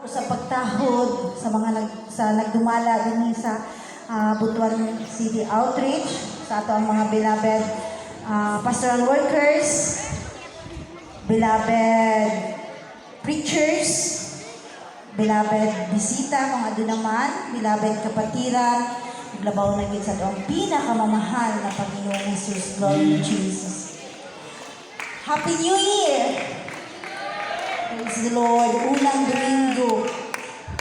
sa pagtahod sa mga nagdumala din sa Butuan City Outreach, sa ato ang mga beloved pastoral workers, beloved preachers, beloved bisita, mga dunaman, beloved kapatiran, naglabaw na gid sa ang pinakamamahal na Panginoong Jesus. Glory to Jesus. Happy New Year! Praise the Lord. Unang Domingo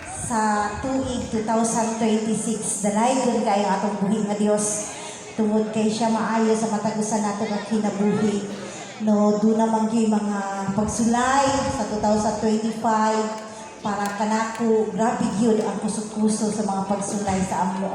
sa tuig 2026. Dalaygon kayo atong buhi nga Dios. Tungod kay siya maayo sa matagusan nato nga kinabuhi. No, doon naman kay mga pagsulay sa 2025 para kanako. Grabe yun ang kusog-kuso sa mga pagsulay sa amo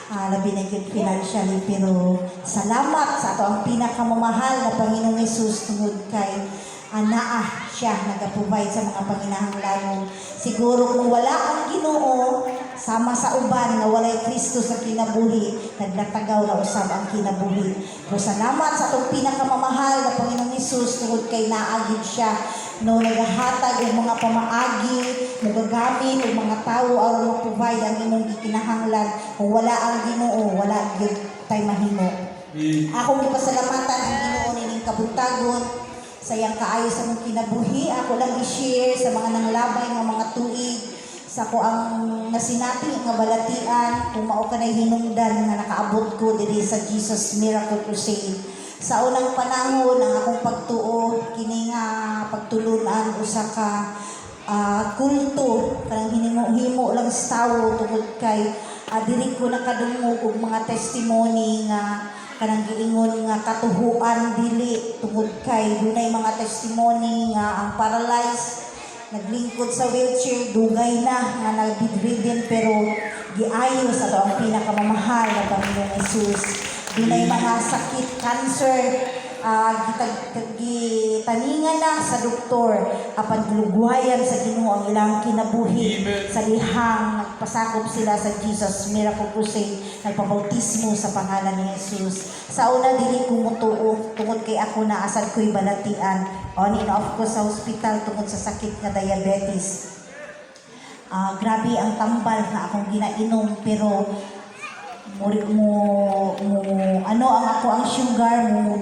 labi na yun financially. Pero salamat sa ato ang pinakamamahal na Panginoong Jesus tungod kay anaa siya nag-provide sa mga panginahanglanon. Siguro kung wala ang Ginoo sama sa uban nga walay Kristo sa kinabuhi, naglatagaw na usab ang kinabuhi. Pero salamat sa atong pinakamamahal na Panginoong Hesus tungod kay naagid siya no nagahatag og mga pamaagi, nagagamit og mga tawo aron mag-provide ang imong gikinahanglan. Kung wala ang Ginoo, wala gyud tay mahimo. Akong gipasalamatan ang Ginoo nining kabuntagon. Sayang kaayo sa mong kinabuhi. Ako lang i-share sa mga nanglabay ng mga tuig sa ko ang nasinati nga balatian kung mao ka na hinungdan nga nakaabot ko diri sa Jesus Miracle Crusade. Sa unang panahon ang akong pagtuo kini nga pagtulunan usa ka kulto kanang hinimo lang sa tawo tungod kay diri ko nakadungog og mga testimony nga kanang giingon nga katuhuan dili tungod kay dunay mga testimony nga ang paralyzed naglingkod sa wheelchair dugay na nga nag-bedridden pero giayo sa ang pinakamamahal na Panginoong Jesus. Dunay mga sakit, cancer, gitaningan na sa doktor apan gilugwayan sa Ginoo ang ilang kinabuhi. Sa lihang nagpasakop sila sa Jesus Miracle Crusade, nagpabautismo sa pangalan ni Jesus. Sa una dili ko mutuo tungod kay ako na asad ko'y balatian on and off ko sa hospital tungod sa sakit nga diabetes. Grabe ang tambal na akong ginainom pero ano ang ako ang sugar mo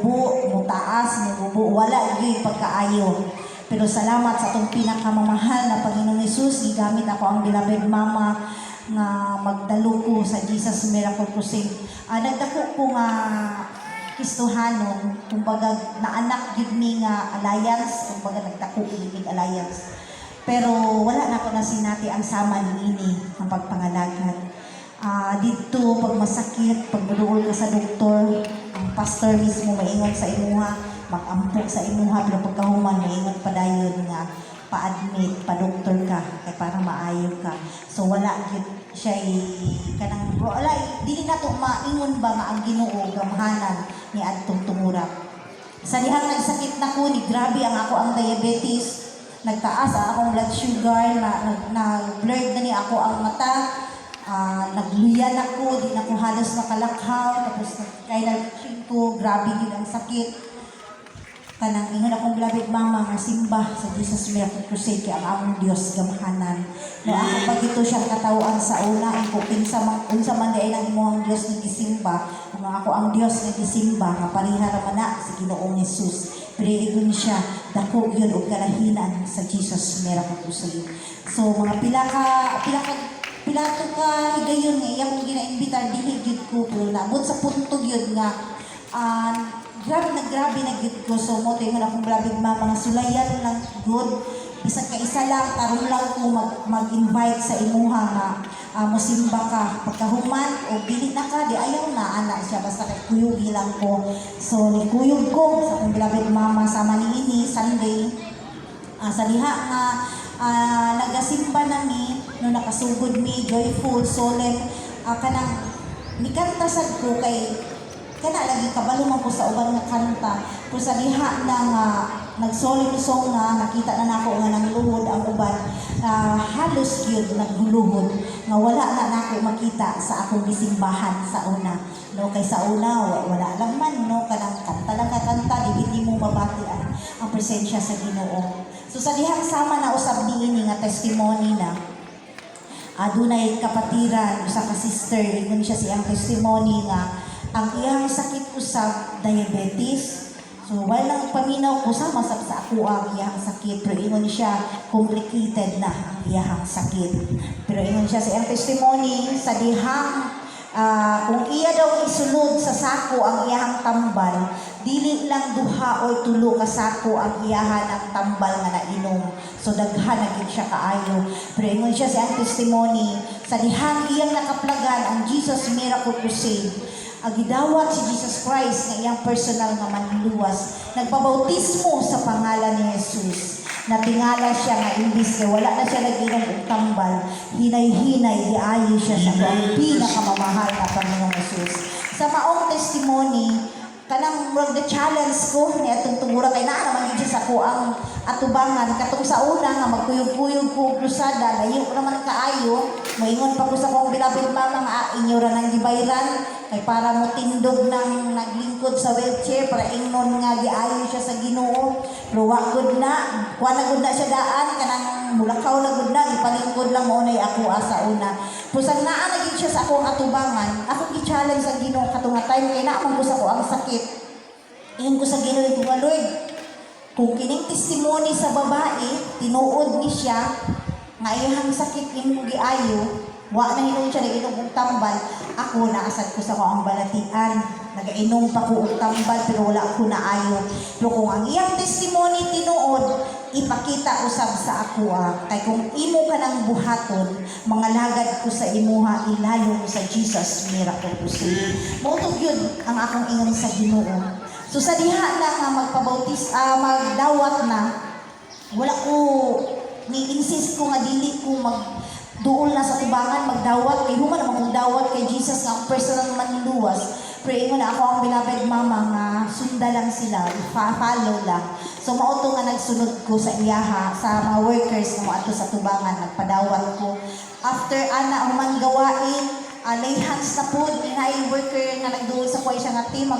taas wala gyud pagkaayo. Pero salamat sa atong pinakamamahal na Panginoong Hesus, gigamit ako ang beloved mama nga magdalo ko sa Jesus Miracle Crusade. Nagdako ko nga Kristohanon, kumbaga naanak gyud mi nga alliance, kumbaga nagdako gid alliance. Pero wala na ko na sinati ang sama niini ang pagpangalagad. Dito pag masakit, pag buduol ka sa doktor, ang pastor mismo maingon sa imuha, mag-ampok sa imuha, pero pagkahuman maingon padayon nga pa-admit, pa-doktor ka kay para maayo ka. So wala gyud siya kanang wala dili na to maingon ba nga ang Ginoo gamhanan ni adtong tumurap. Sa dihang nagsakit na ko ni grabe ang ako ang diabetes, nagtaas ang akong blood sugar, na blurred na ni ako ang mata. Nagluyan ako, di na ko halos makalakhaw, tapos kailan ko, grabe yun ang sakit. Kanang ingon akong beloved mama nga simba sa Jesus Miracle Crusade kay ang among Dios gamahanan. No ako pag ito siya katawaan sa una, ang unsa man di ay nang imong Dios nga gisimba, kung ako ang Dios nga gisimba, nga pareha ra na sa Ginoong Hesus. Pero igun siya, dako yun og kalahinan sa Jesus Miracle Crusade. So mga pila to ka higayon nga iyang gina-imbitar dili gyud ko pero naabot sa punto gyud nga grabe na gyud ko. So mo tayo akong beloved mama nga sulayan lang good bisag ka isa lang tarong lang ko mag-invite sa imuha nga mosimba ka pagkahuman o dili na ka di ayaw na ana siya basta kay kuyog lang ko. So ni kuyog ko sa akong beloved mama sama niini Sunday sa liha nga nagasimba nami no nakasugod mi joyful solemn kanang mikanta sad ko kay kana lagi kabalo man ko sa uban nga kanta pero sa diha na nga nag-solemn song na nakita na nako nga nangluhod ang uban halos yun naghuluhod nga wala na nako makita sa akong gisimbahan sa una. No, kay sa una wala lang man no kanang kanta lang kanta di mo mabatian ang presensya sa Ginoo. So sa dihang sama na usab niini nga testimony na adunay kapatiran usa ka sister ingon siya siyang testimony nga ang iyang sakit usab diabetes. So, walang paminaw ko sa masab sa ako ang iyang sakit. Pero ingon siya, complicated na ang iyang sakit. Pero ingon siya sa iyang testimony, sa dihang, kung iya daw isulod sa sako ang iyang tambal, dili lang duha o tulo ka sako ang iyahan ang tambal nga nainom. So, daghan na gid siya kaayo. Pero ingon siya sa iyang testimony, sa dihang iyang nakaplagan ang Jesus Miracle Crusade, agidawat si Jesus Christ nga iyang personal nga manluwas, nagpabautismo sa pangalan ni Jesus. Natingala siya nga imbis na wala na siya nag-inom og tambal, hinay-hinay diayo siya sa ang pinakamamahal na Panginoong Jesus. Sa maong testimony, kanang murag the challenge ko ni atong tungura kay naa naman gid siya sa kuang atubangan katong sa una nga magkuyog-kuyog ko og lusada layo naman kaayo moingon pa ko sa kong bilabid mama nga inyo ra nang gibayran kay para mo tindog nang naglingkod sa wheelchair para ingnon nga giayo siya sa Ginoo pero wa gud na wa na gud na siya daan kanang mulakaw na gud na ipalingkod lang mo nay ako sa una pusang naa na gid siya sa akong atubangan ako gi-challenge sa Ginoo katong time kay naa man ko sa ko ang sakit ingon ko sa Ginoo ko Lord kung kining testimony sa babae, tinuod ni siya, nga iyang sakit imong giayo, wa na hinon siya nag-inom og tambal, ako naasad ko sa ko ang balatian. Nag-inom pa ko og tambal pero wala ko naayo. Pero kung ang iyang testimony tinuod, ipakita usab sa ako kay kung imo ka nang buhaton, mga lagad ko sa imuha ilalong sa Jesus Miracle Crusade. Motog yun ang akong ingon sa Ginoo. So sa diha na nga magpabautis, magdawat na, wala ko, ni-insist ko nga dili ko magduol na sa tubangan, magdawat, kay human naman magdawat kay Jesus nga ang personal manluwas. Pero ingon na ako ang beloved mama nga sunda lang sila, follow lang. So mauto nga nagsunod ko sa iyaha, sa mga workers na ato sa tubangan, nagpadawat ko. After ana human gawain, lay hands na po, inay worker nga nagduol sa kuya siya nga team,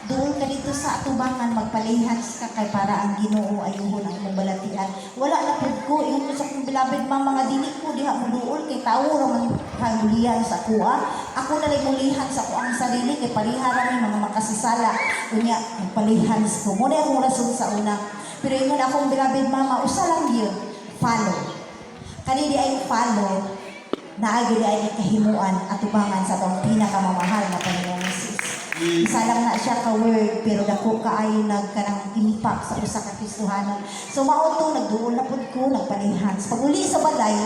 doon ka dito sa atubangan, magpalihans ka kay para ang Ginoo ayuhon ang imong balatian. Wala na pud ko, ingon ko sa kong beloved mama nga dili ko diha mo duol kay tawo ra man kagulihan sa kuha. Ako na lang mulihan sa kuang sarili kay palihara mi mga makasisala. Unya magpalihans ko. Mo na akong rason sa una. Pero ingon akong beloved mama, usa lang gyud, follow. Kani di ay follow, naagi di ay kahimuan atubangan sa tong pinakamamahal na Panginoong Jesus. Isa lang na siya ka word pero dako kaayo nagkanang impact sa usa ka Kristohanon. So mao to nagduol na pud ko nagpalihans. Pag uli sa balay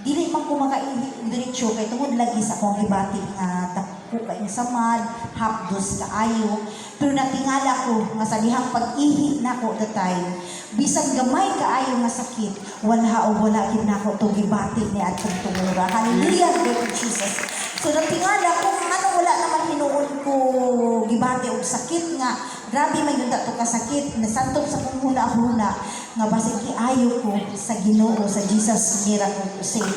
dili man ko makaihi diretso kay tungod lagi sa akong gibati nga dako kay samad hapdos kaayo pero natingala ko nga sa dihang pag-ihi nako the time bisag gamay kaayo nga sakit wala o wala gid nako to gibati ni atong tungura. Hallelujah, Lord Jesus. So natingala ko ano wala naman hinuon ko gibati og sakit nga grabe may ganda to kasakit nasantog sa kong hula-hula nga basig kiayo ko sa Ginoo sa Jesus Miracle Crusade.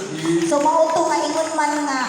So mao to nga ingon man nga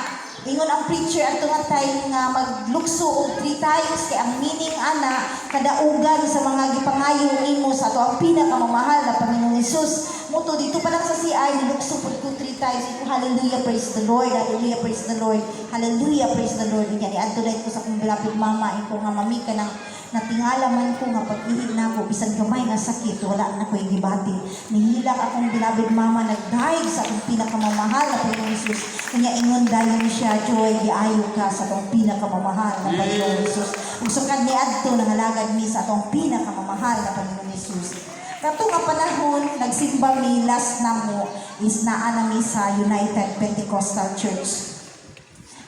ingon ang preacher ato nga time nga maglukso og 3 times kay ang meaning ana kadaugan sa mga gipangayo nimo sa ato ang pinakamamahal na Panginoong Hesus. Moto dito pa lang sa CI nilukso pud ko 3 times ko hallelujah praise the Lord, hallelujah praise the Lord, hallelujah praise the Lord. Yan ni adto ko sa kong beloved mama ko nga mami ka nang natingala man ko nga pag-ihig na ako bisan gamay nga sakit wala na ko gibati. Nihilak akong beloved mama nagdaig sa akong pinakamamahal na Panginoong Jesus. Kanya ingon dayon siya joy giayo ka sa atong pinakamamahal na Panginoong Jesus. Ug sukad ni adto nangalagad mi sa atong pinakamamahal na Panginoong Jesus. Kato nga panahon, nagsimba mi last na mo is naa na mi sa United Pentecostal Church.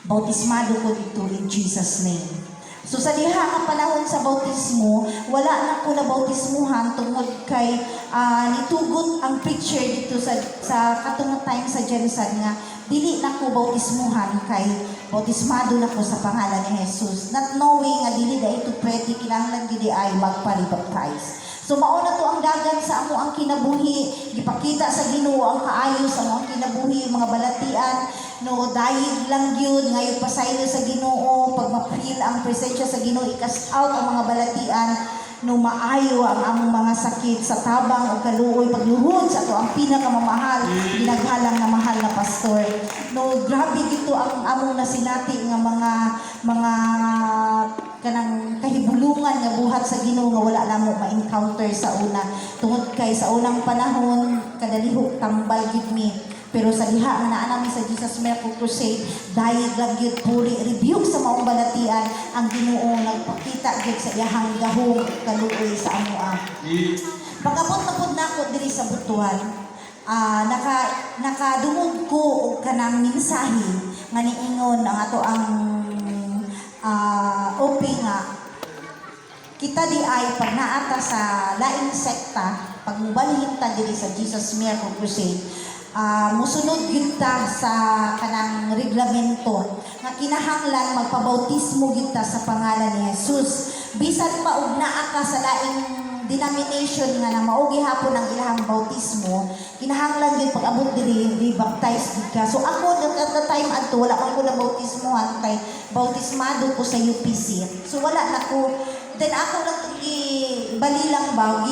Bautismado ko dito in Jesus' name. So sa diha nga panahon sa bautismo, wala na ko na bautismuhan tungod kay nitugot ang preacher dito sa katong time sa Jensen nga dili na ko bautismuhan kay bautismado na ko sa pangalan ni Jesus. Not knowing nga dili da ito pwede kinahanglan gid ay magpa-rebaptize. So mao na to ang dagan sa amo ang kinabuhi. Gipakita sa Ginoo ang kaayo sa amo ang kinabuhi, mga balatian. No, dahil lang yun, ngayon pasaylo sa Ginoo, pag ma-feel ang presensya sa Ginoo, i-cast out ang mga balatian, no, maayo ang among mga sakit sa tabang o kaluoy, pagluhod sa to ang pinakamamahal, ginaghalang na mahal na pastor. No, grabe dito ang among nasinati nga mga kanang kahibulungan nga buhat sa Ginoo nga wala namo ma-encounter sa una. Tungod kay sa unang panahon, kadalihok tambal gid mi. Pero sa diha nga naa namin sa Jesus Miracle Crusade, dahil lang gyud puri rebuke sa maong balatian ang Ginoo nagpakita gyud sa iyahang gahom kaluoy sa amoa. Pagabot na pud nako diri sa butuan, nakadungog ko og kanang mensahe nga niingon ang ato ang OP nga kita di ay pag naata sa laing sekta, pag mubalhin ta diri sa Jesus Miracle Crusade, musunod gyud ta sa kanang reglamento nga kinahanglan magpabautismo gyud ta sa pangalan ni Jesus. Bisan pa og naa ka sa laing denomination nga na mao gihapon ang ilahang bautismo, kinahanglan gyud pag abot diri baptize gyud ka. So ako at the time adto wala man ko na bautismohan kay bautismado ko sa UPC. So wala na ko. Then ako lang balilang ba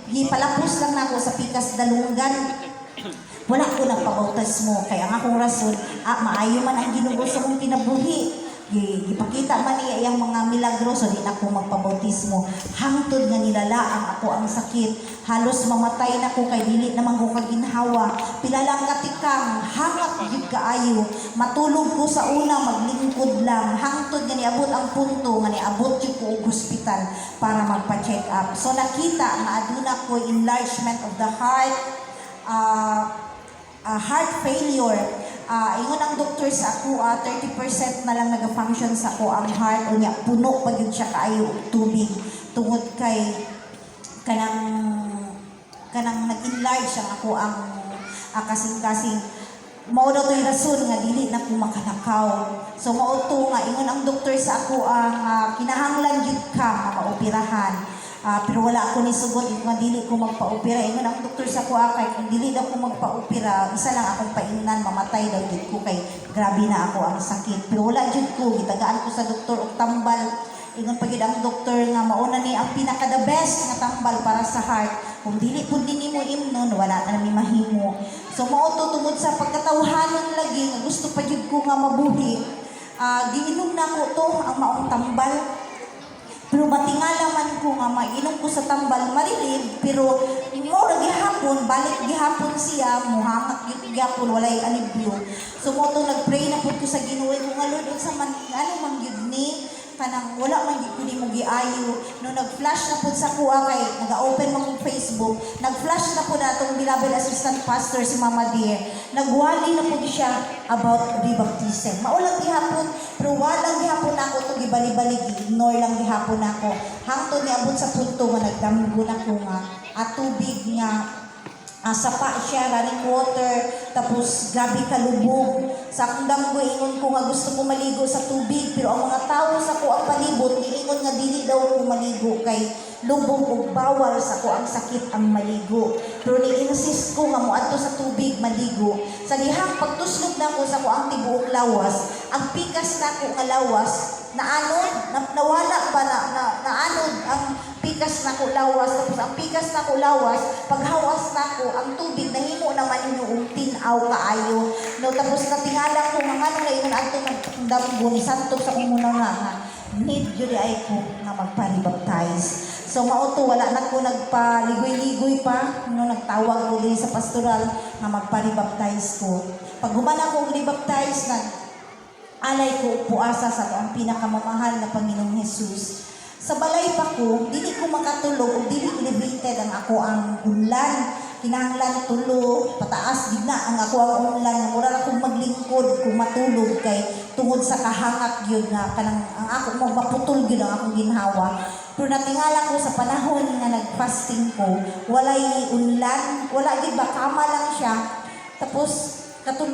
gipalapos lang nako sa Pikas Dalungan. Wala ko nagpabautismo kaya ang akong rason, maayo man ang Ginoo sa mong kinabuhi. Gipakita man niya iyang mga milagro, so di na ako magpabautismo. Hangtod nga nilala ang ako ang sakit. Halos mamatay na ko kay dili naman ko kaginhawa. Pila lang katikang, hangat gyud kaayo. Matulog ko sa una, maglingkod lang. Hangtod nga niabot ang punto nga niabot gyud ko og hospital para magpa-check up. So nakita nga aduna ko enlargement of the heart, heart failure. Ingon ang doktor sa ako, 30% na lang nag-function sa ako ang heart. Unya, puno pa yun siya kaayo og tubig. Tungod kay kanang nag-enlarge ang ako ang kasing-kasing. Mao daw to'y rason nga dili na ko makalakaw. So mao to nga ingon ang doktor sa ako ang kinahanglan jud ka maoperahan. Pero wala ako ni sugot nga dili ko magpa-opera. Ingon ang doktor sa ako kay kung dili daw ko magpa-opera, isa lang akong paingnan, mamatay daw jud ko kay grabe na ako ang sakit. Pero wala jud ko, gitagaan ko sa doktor og tambal. Ingon pa gid ang doktor nga mauna ni ang pinaka the best nga tambal para sa heart. Kung dili pud din nimo imnon, wala na mi mahimo. So mao to tungod sa pagkatawhanon lagi nga gusto pa jud ko nga mabuhi. Giinom na ko to ang maong tambal. Pero matingala man ko nga mainom ko sa tambal marilib, pero mo ra gihapon balik gihapon siya muhangat gyud gihapon walay alibyo. So mo to nagpray na pud ko sa Ginoo ko nga Lord unsa man ano man gyud ni kanang wala man gyud kundi mo giayo. No nag-flash na pud sa kuha kay naga-open man kong Facebook, nag-flash na pud atong beloved assistant pastor si Mama Dear. Nagwali na pud siya about rebaptism. Maulang gihapon, pero walang gihapon ako to gibali-bali, ignore lang gihapon ako. Hangtod ni abot sa punto nga nagdamgo na ko nga at tubig nga sapa siya, running water, tapos grabe kalubog. Sa akong damgo, ingon ko nga gusto ko maligo sa tubig, pero ang mga tao sa ko ang palibot, ingon nga dili daw ko maligo kay lubog o bawal sa ko ang sakit ang maligo. Pero ni-insist ko nga muadto sa tubig maligo. Sa dihang pagtuslog na ko sa ko ang tibuok lawas, ang pikas na ko nga lawas, nawala ba naanod ang pikas na ko lawas, tapos ang pikas na ko lawas, paghawas na ko, ang tubig nahimo naman inuong tinaw kaayo. No, tapos natingala ko nga ano na yun ato nagdamgo ni Santo sa umuna nga need yun ay ko nga magpa-rebaptize. So mauto wala na ko nagpaligoy-ligoy pa no nagtawag ko din sa pastoral nga magpa-rebaptize ko. Pag humana ko rebaptize alay ko puasa sa ang pinakamamahal na Panginoong Jesus. Sa balay pa ko, dili ko makatulog o dili elevated ang ako ang unlan. Kinahanglan tulo, pataas gid na ang ako ang unlan. Mura na akong maglingkod kung matulog kay tungod sa kahangat yun nga kanang ang ako maputol gyud ang akong ginhawa. Pero natingala ko sa panahon nga nagfasting ko, walay unlan, wala gid ba kama lang siya. Tapos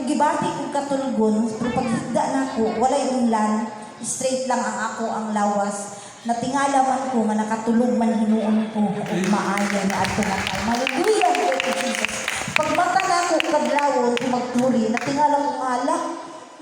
gibati kong katulgon, pero paghigda na ko, walay unlan, straight lang ang ako ang lawas. Natingala man ko nga nakatulog man hinuon ko ug maayo na adto nga kay. Hallelujah, Lord Jesus. Pagmata na ako kadlawon kung magturi, natingala ko nga ala,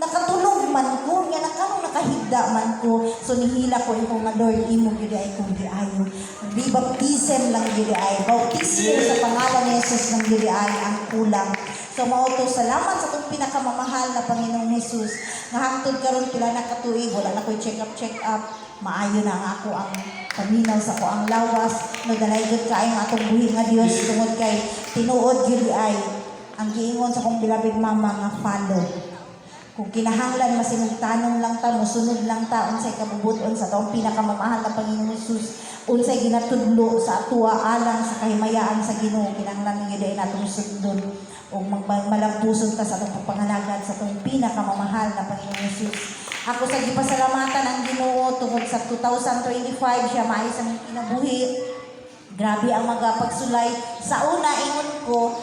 nakatulog man ko, nga nakahigda man ko. So nihila ko imo nga Lord, imo gyud ay kung giayo. Di baptism lang gyud ay. Bautismo sa pangalan ni Jesus lang gyud ay ang kulang. So mauto salamat sa atong pinakamamahal na Panginoong Jesus. Nga hangtod karon pila na katuig, wala na ko'y check up. Maayo na nga ako ang paminaw sa ko ang lawas. Nagdalaygot kaayong atong buhi nga Dios tungod kay tinuod gyud ay ang giingon sa kong beloved mama nga follow. Kung kinahanglan masinugtanon lang ta, musunod lang ta unsay kabubuton sa atong pinakamamahal na Panginoong Jesus, unsay ginatudlo sa atua alang sa kahimayaan sa Ginoo, kinahanglan gyud ay natong sundon o magmalampuson ta sa atong pagpangalagad sa atong pinakamamahal na Panginoong Jesus. Ako sa gipasalamatan ang Ginoo tungod sa 2025 siya maayos ang kinabuhi. Grabe ang mga pagsulay. Sa una ingon ko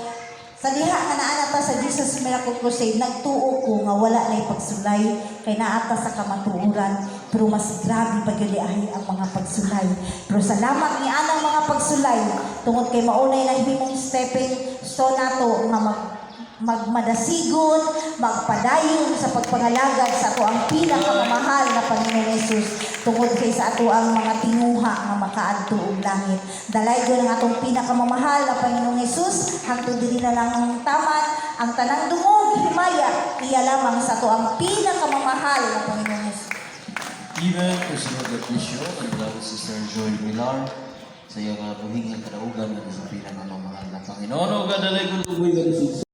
sa diha nga naa ta sa Jesus Miracle Crusade, nagtuo ko nga wala nay pagsulay kay naa ta sa kamatuoran, pero mas grabe pa gyud ay ang mga pagsulay. Pero salamat ni anang mga pagsulay tungod kay maunay na himong stepping stone nato nga magmadasigon, magpadayon sa pagpangalagad sa ato ang pinakamamahal na Panginoon Jesus tungod kay sa ato ang mga tinguha nga makaadto og langit. Dalaygon ang atong pinakamamahal na Panginoong Jesus hangtod diri na lang ang taman, ang tanang dungog himaya iya lamang sa ato ang pinakamamahal na Panginoong Jesus. Even President Bishop and Beloved Sister Joy Millar sa iyong buhing ng kadaugan na sa pinakamamahal na Panginoon. O gadalay ko